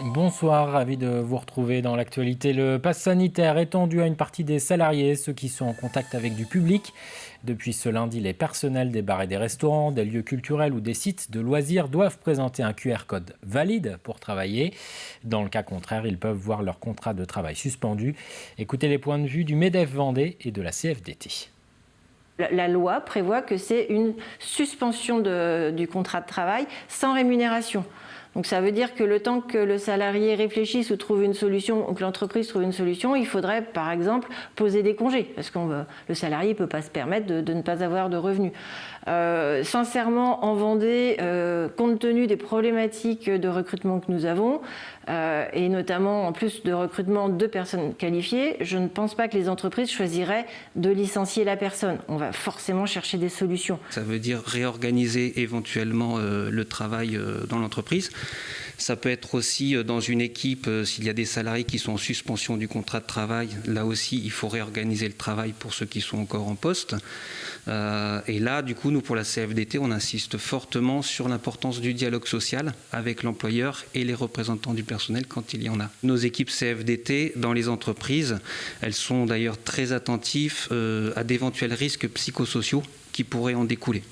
Bonsoir, ravi de vous retrouver dans l'actualité. Le pass sanitaire étendu à une partie des salariés, ceux qui sont en contact avec du public. Depuis ce lundi, les personnels des bars et des restaurants, des lieux culturels ou des sites de loisirs doivent présenter un QR code valide pour travailler. Dans le cas contraire, ils peuvent voir leur contrat de travail suspendu. Écoutez les points de vue du MEDEF Vendée et de la CFDT. La loi prévoit que c'est une suspension du contrat de travail sans rémunération. Donc ça veut dire que le temps que le salarié réfléchisse ou trouve une solution, ou que l'entreprise trouve une solution, il faudrait par exemple poser des congés, parce que le salarié ne peut pas se permettre de ne pas avoir de revenus. Sincèrement, en Vendée, compte tenu des problématiques de recrutement que nous avons, et notamment en plus de recrutement de personnes qualifiées, je ne pense pas que les entreprises choisiraient de licencier la personne. On va forcément chercher des solutions. Ça veut dire réorganiser éventuellement le travail dans l'entreprise. Ça peut être aussi dans une équipe, s'il y a des salariés qui sont en suspension du contrat de travail, là aussi il faut réorganiser le travail pour ceux qui sont encore en poste. Et là, du coup, nous pour la CFDT, on insiste fortement sur l'importance du dialogue social avec l'employeur et les représentants du personnel quand il y en a. Nos équipes CFDT dans les entreprises, elles sont d'ailleurs très attentives à d'éventuels risques psychosociaux qui pourraient en découler.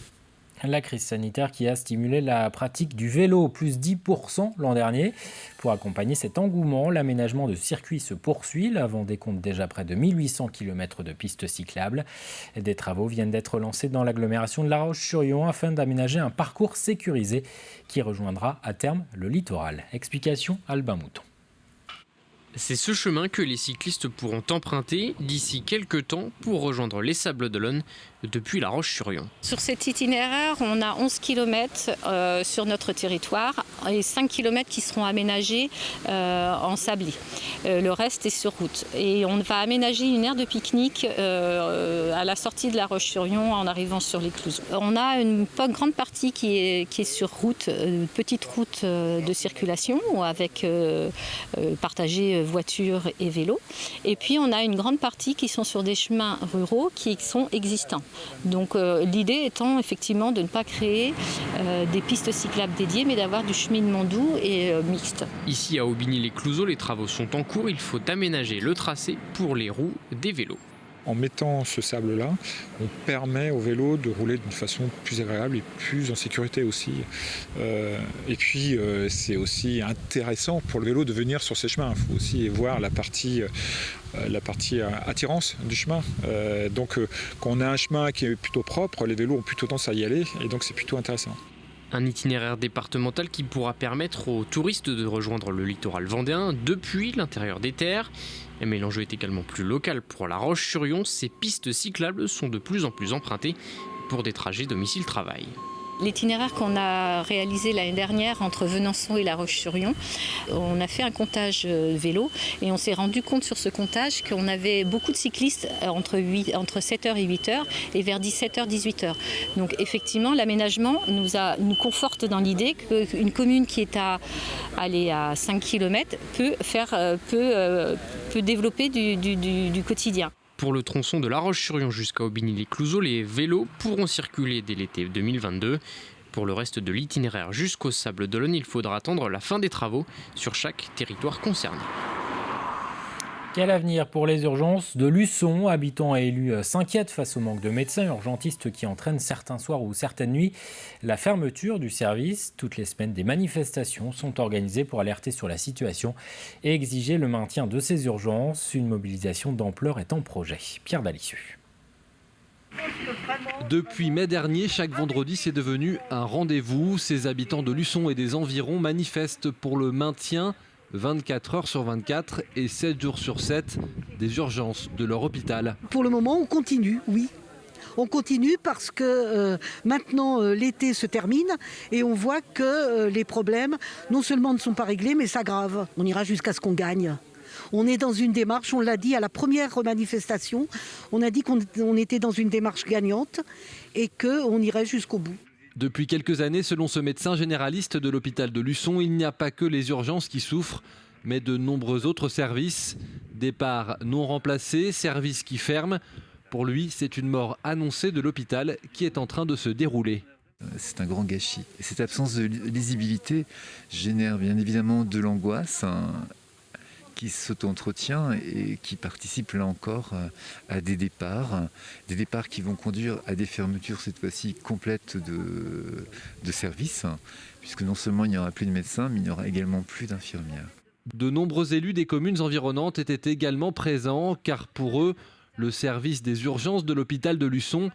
La crise sanitaire qui a stimulé la pratique du vélo, plus 10% l'an dernier. Pour accompagner cet engouement, l'aménagement de circuits se poursuit. La Vendée compte déjà près de 1800 km de pistes cyclables. Des travaux viennent d'être lancés dans l'agglomération de La Roche-sur-Yon afin d'aménager un parcours sécurisé qui rejoindra à terme le littoral. Explication Albin Mouton. C'est ce chemin que les cyclistes pourront emprunter d'ici quelques temps pour rejoindre les Sables d'Olonne depuis La Roche-sur-Yon. Sur cet itinéraire, on a 11 km sur notre territoire et 5 km qui seront aménagés en sablé. Le reste est sur route. Et on va aménager une aire de pique-nique à la sortie de La Roche-sur-Yon en arrivant sur les Clouzons. On a une grande partie qui est sur route, une petite route de circulation avec partagée voitures et vélos. Et puis on a une grande partie qui sont sur des chemins ruraux qui sont existants. Donc l'idée étant effectivement de ne pas créer des pistes cyclables dédiées, mais d'avoir du cheminement doux et mixte. Ici à Aubigny-les-Clouzons, les travaux sont en cours. Il faut aménager le tracé pour les roues des vélos. En mettant ce sable-là, on permet au vélo de rouler d'une façon plus agréable et plus en sécurité aussi. Et puis, c'est aussi intéressant pour le vélo de venir sur ces chemins. Il faut aussi voir la partie attirance du chemin. Donc, quand on a un chemin qui est plutôt propre, les vélos ont plutôt tendance à y aller et donc c'est plutôt intéressant. Un itinéraire départemental qui pourra permettre aux touristes de rejoindre le littoral vendéen depuis l'intérieur des terres. Mais l'enjeu est également plus local. Pour La Roche-sur-Yon, ces pistes cyclables sont de plus en plus empruntées pour des trajets domicile-travail. L'itinéraire qu'on a réalisé l'année dernière entre Venançon et La Roche-sur-Yon, on a fait un comptage vélo et on s'est rendu compte sur ce comptage qu'on avait beaucoup de cyclistes entre 7h et 8h et vers 17h, 18h. Donc effectivement, l'aménagement nous conforte dans l'idée qu'une commune qui est à 5 km peut développer du quotidien. Pour le tronçon de La Roche-sur-Yon jusqu'à Aubigny-les-Clouzons, les vélos pourront circuler dès l'été 2022. Pour le reste de l'itinéraire jusqu'aux Sables d'Olonne, il faudra attendre la fin des travaux sur chaque territoire concerné. Quel avenir pour les urgences de Luçon? Habitants et élus s'inquiètent face au manque de médecins urgentistes qui entraînent certains soirs ou certaines nuits la fermeture du service. Toutes les semaines, des manifestations sont organisées pour alerter sur la situation et exiger le maintien de ces urgences. Une mobilisation d'ampleur est en projet. Pierre Dalissu. Depuis mai dernier, chaque vendredi, c'est devenu un rendez-vous. Ces habitants de Luçon et des environs manifestent pour le maintien 24 heures sur 24 et 7 jours sur 7 des urgences de leur hôpital. Pour le moment, on continue, oui. On continue parce que maintenant l'été se termine et on voit que les problèmes non seulement ne sont pas réglés mais s'aggravent. On ira jusqu'à ce qu'on gagne. On est dans une démarche, on l'a dit à la première manifestation, on a dit qu'on était dans une démarche gagnante et qu'on irait jusqu'au bout. Depuis quelques années, selon ce médecin généraliste de l'hôpital de Luçon, il n'y a pas que les urgences qui souffrent, mais de nombreux autres services. Départs non remplacés, services qui ferment. Pour lui, c'est une mort annoncée de l'hôpital qui est en train de se dérouler. C'est un grand gâchis. Et cette absence de lisibilité génère bien évidemment de l'angoisse qui s'auto-entretient et qui participe là encore à des départs qui vont conduire à des fermetures cette fois-ci complètes de services, puisque non seulement il n'y aura plus de médecins, mais il n'y aura également plus d'infirmières. De nombreux élus des communes environnantes étaient également présents, car pour eux, le service des urgences de l'hôpital de Luçon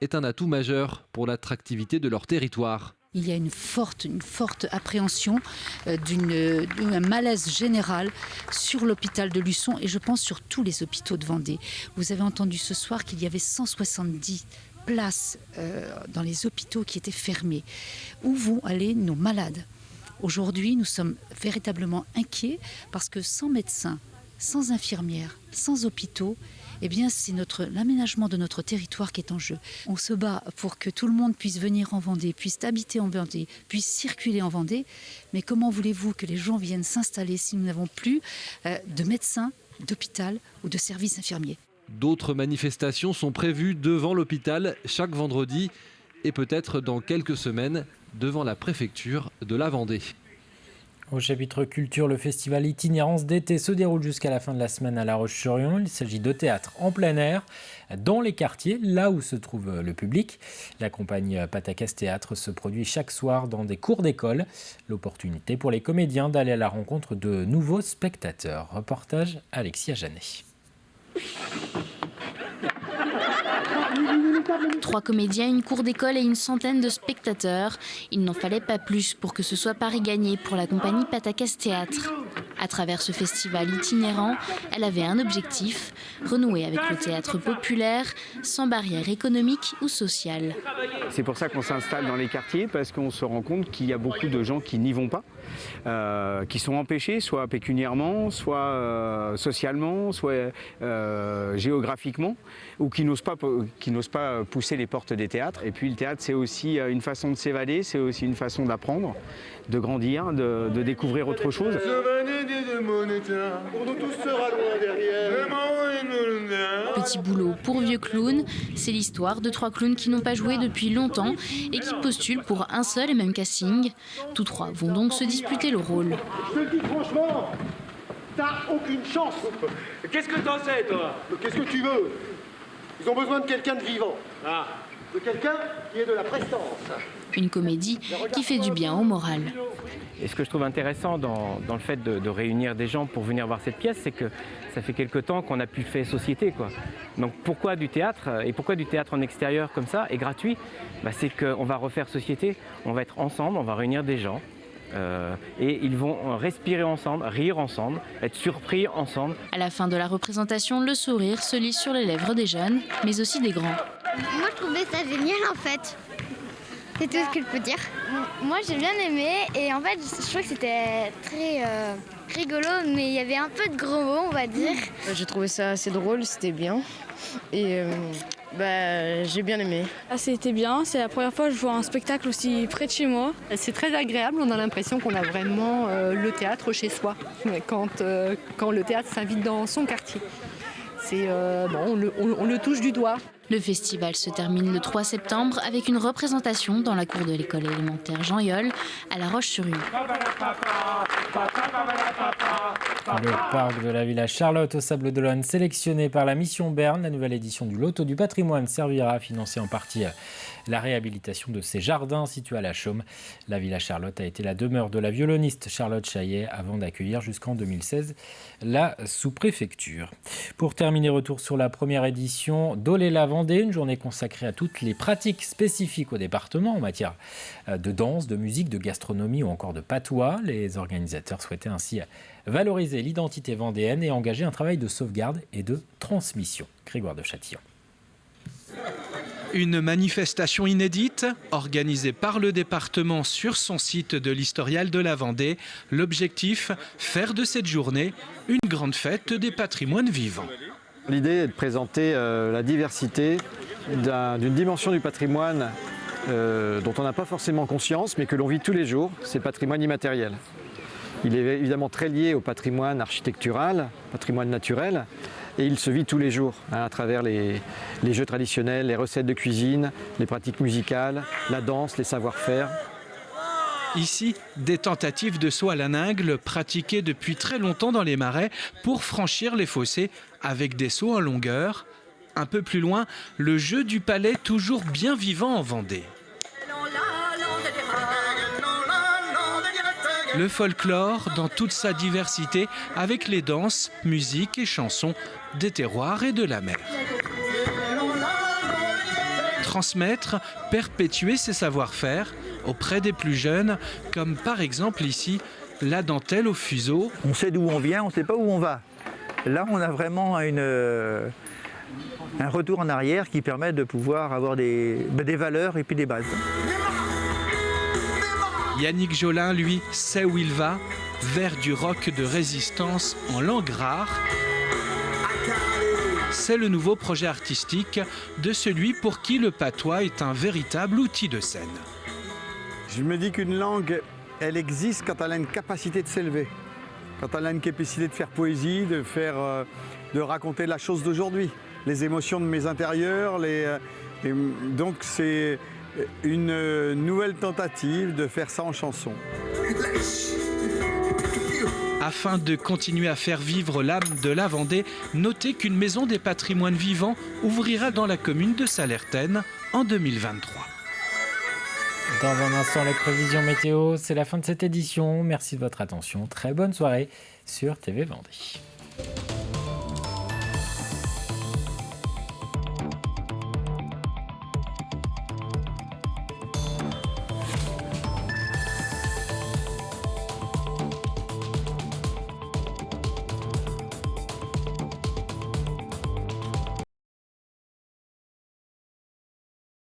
est un atout majeur pour l'attractivité de leur territoire. Il y a une forte appréhension d'un malaise général sur l'hôpital de Luçon et je pense sur tous les hôpitaux de Vendée. Vous avez entendu ce soir qu'il y avait 170 places dans les hôpitaux qui étaient fermées. Où vont aller nos malades ? Aujourd'hui, nous sommes véritablement inquiets parce que sans médecins, sans infirmières, sans hôpitaux, eh bien, c'est l'aménagement de notre territoire qui est en jeu. On se bat pour que tout le monde puisse venir en Vendée, puisse habiter en Vendée, puisse circuler en Vendée. Mais comment voulez-vous que les gens viennent s'installer si nous n'avons plus de médecins, d'hôpital ou de services infirmiers ? D'autres manifestations sont prévues devant l'hôpital chaque vendredi et peut-être dans quelques semaines devant la préfecture de la Vendée. Au chapitre culture, le festival Itinérance d'été se déroule jusqu'à la fin de la semaine à La Roche-sur-Yon. Il s'agit de théâtre en plein air, dans les quartiers, là où se trouve le public. La compagnie Patacas Théâtre se produit chaque soir dans des cours d'école. L'opportunité pour les comédiens d'aller à la rencontre de nouveaux spectateurs. Reportage Alexia Janet. 3 comédiens, une cour d'école et une centaine de spectateurs. Il n'en fallait pas plus pour que ce soit pari gagné pour la compagnie Patacas Théâtre. À travers ce festival itinérant, elle avait un objectif, renouer avec le théâtre populaire, sans barrière économique ou sociale. C'est pour ça qu'on s'installe dans les quartiers, parce qu'on se rend compte qu'il y a beaucoup de gens qui n'y vont pas, qui sont empêchés, soit pécuniairement, soit socialement, soit géographiquement, ou qui n'osent pas pousser les portes des théâtres. Et puis le théâtre, c'est aussi une façon de s'évader, c'est aussi une façon d'apprendre, de grandir, de découvrir autre chose. Petit boulot pour vieux clowns, c'est l'histoire de 3 clowns qui n'ont pas joué depuis longtemps et qui postulent pour un seul et même casting. Tous 3 vont donc se disputer le rôle. Je te le dis franchement, t'as aucune chance. Qu'est-ce que t'en sais, toi? Qu'est-ce que tu veux? Ils ont besoin de quelqu'un de vivant. Ah. De quelqu'un qui ait de la prestance. Une comédie qui fait du bien au moral. Et ce que je trouve intéressant dans le fait de réunir des gens pour venir voir cette pièce, c'est que ça fait quelque temps qu'on a pu faire société, quoi. Donc pourquoi du théâtre? Et pourquoi du théâtre en extérieur comme ça et gratuit? C'est qu'on va refaire société, on va être ensemble, on va réunir des gens. Et ils vont respirer ensemble, rire ensemble, être surpris ensemble. À la fin de la représentation, le sourire se lit sur les lèvres des jeunes, mais aussi des grands. Moi, je trouvais ça génial en fait. C'est tout ce que je peux dire. Moi, j'ai bien aimé et en fait, je trouve que c'était très rigolo, mais il y avait un peu de gros mots, on va dire. J'ai trouvé ça assez drôle, c'était bien. Et j'ai bien aimé. C'était bien, c'est la première fois que je vois un spectacle aussi près de chez moi. C'est très agréable, on a l'impression qu'on a vraiment le théâtre chez soi, quand le théâtre s'invite dans son quartier. On le touche du doigt. Le festival se termine le 3 septembre avec une représentation dans la cour de l'école élémentaire Jean Yol à La Roche-sur-Yon. Le parc de la Villa Charlotte au Sables d'Olonne, sélectionné par la Mission Berne. La nouvelle édition du Loto du patrimoine servira à financer en partie la réhabilitation de ces jardins situés à la Chaume. La Villa Charlotte a été la demeure de la violoniste Charlotte Chaillet avant d'accueillir jusqu'en 2016 la sous-préfecture. Pour terminer, retour sur la première édition d'Olé-la Vendée, une journée consacrée à toutes les pratiques spécifiques au département en matière de danse, de musique, de gastronomie ou encore de patois. Les organisateurs souhaitaient ainsi valoriser l'identité vendéenne et engager un travail de sauvegarde et de transmission. Grégoire de Châtillon. Une manifestation inédite, organisée par le département sur son site de l'Historial de la Vendée. L'objectif, faire de cette journée une grande fête des patrimoines vivants. L'idée est de présenter la diversité d'une dimension du patrimoine dont on n'a pas forcément conscience, mais que l'on vit tous les jours, c'est le patrimoine immatériel. Il est évidemment très lié au patrimoine architectural, patrimoine naturel, et il se vit tous les jours à travers les jeux traditionnels, les recettes de cuisine, les pratiques musicales, la danse, les savoir-faire. Ici, des tentatives de saut à la ningle pratiquées depuis très longtemps dans les marais pour franchir les fossés avec des sauts en longueur. Un peu plus loin, le jeu du palais toujours bien vivant en Vendée. Le folklore dans toute sa diversité avec les danses, musiques et chansons des terroirs et de la mer. Transmettre, perpétuer ses savoir-faire auprès des plus jeunes, comme par exemple ici, la dentelle au fuseau. On sait d'où on vient, on ne sait pas où on va. Là, on a vraiment un retour en arrière qui permet de pouvoir avoir des valeurs et puis des bases. Yannick Jolin, lui, sait où il va, vers du rock de résistance en langue rare. C'est le nouveau projet artistique de celui pour qui le patois est un véritable outil de scène. Je me dis qu'une langue, elle existe quand elle a une capacité de s'élever, quand elle a une capacité de faire poésie, de raconter la chose d'aujourd'hui, les émotions de mes intérieurs. Donc c'est une nouvelle tentative de faire ça en chanson. Afin de continuer à faire vivre l'âme de la Vendée, notez qu'une maison des patrimoines vivants ouvrira dans la commune de Sallertaine en 2023. Dans un instant, la prévision météo, c'est la fin de cette édition. Merci de votre attention. Très bonne soirée sur TV Vendée.